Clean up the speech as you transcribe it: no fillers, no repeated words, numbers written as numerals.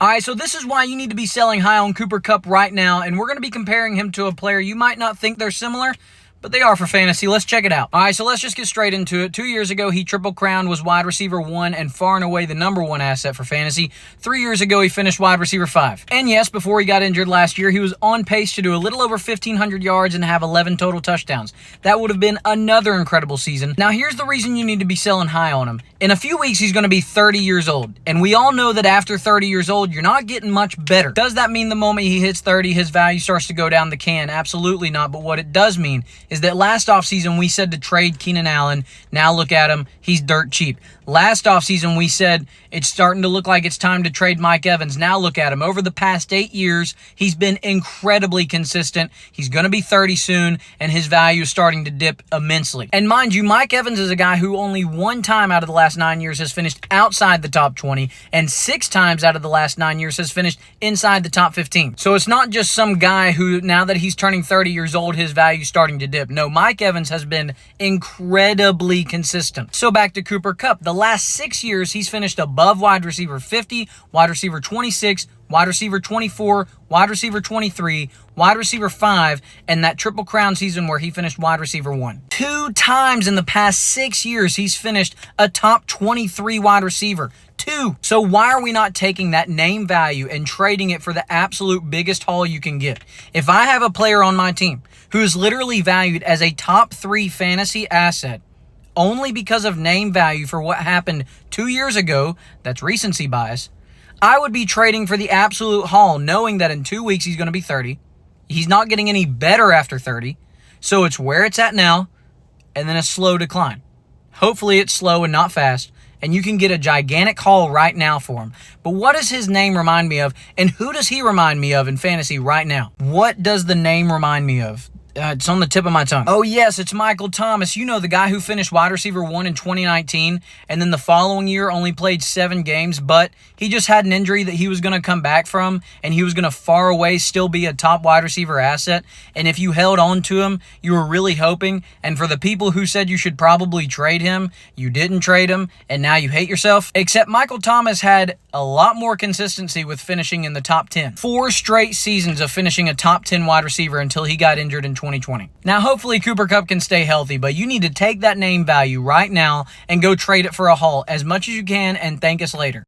All right, so this is why you need to be selling high on Cooper Kupp right now, and we're going to be comparing him to a player you might not think they're similar, but they are for fantasy. Let's check it out. All right, so let's just get straight into it. 2 years ago, he triple crowned, was wide receiver 1, and far and away the number 1 asset for fantasy. 3 years ago, he finished wide receiver 5. And yes, before he got injured last year, he was on pace to do a little over 1,500 yards and have 11 total touchdowns. That would have been another incredible season. Now, here's the reason you need to be selling high on him. In a few weeks, he's going to be 30 years old. And we all know that after 30 years old, you're not getting much better. Does that mean the moment he hits 30, his value starts to go down the can? Absolutely not. But what it does mean is that last offseason, we said to trade Keenan Allen. Now look at him. He's dirt cheap. Last offseason, we said it's starting to look like it's time to trade Mike Evans. Now look at him. Over the past 8 years, he's been incredibly consistent. He's going to be 30 soon, and his value is starting to dip immensely. And mind you, Mike Evans is a guy who only one time out of the last 9 years has finished outside the top 20, and 6 times out of the last 9 years has finished inside the top 15. So it's not just some guy who, now that he's turning 30 years old, his value is starting to dip. No, Mike Evans has been incredibly consistent. So back to Cooper Kupp. The last 6 years, he's finished above wide receiver 50, wide receiver 26, wide receiver 24, wide receiver 23, wide receiver 5, and that triple crown season where he finished wide receiver 1. 2 times in the past 6 years, he's finished a top 23 wide receiver. 2. So why are we not taking that name value and trading it for the absolute biggest haul you can get? If I have a player on my team who is literally valued as a top 3 fantasy asset only because of name value for what happened 2 years ago, that's recency bias, I would be trading for the absolute haul, knowing that in 2 weeks he's going to be 30. He's not getting any better after 30. So it's where it's at now, and then a slow decline. Hopefully it's slow and not fast, and you can get a gigantic haul right now for him. But what does his name remind me of, and who does he remind me of in fantasy right now? What does the name remind me of? It's on the tip of my tongue. Oh, yes, it's Michael Thomas. You know, the guy who finished wide receiver 1 in 2019, and then the following year only played 7 games, but he just had an injury that he was going to come back from, and he was going to far away still be a top wide receiver asset. And if you held on to him, you were really hoping. And for the people who said you should probably trade him, you didn't trade him, and now you hate yourself. Except Michael Thomas had a lot more consistency with finishing in the top 10. 4 straight seasons of finishing a top 10 wide receiver until he got injured in 2020. Now, hopefully Cooper Kupp can stay healthy, but you need to take that name value right now and go trade it for a haul as much as you can and thank us later.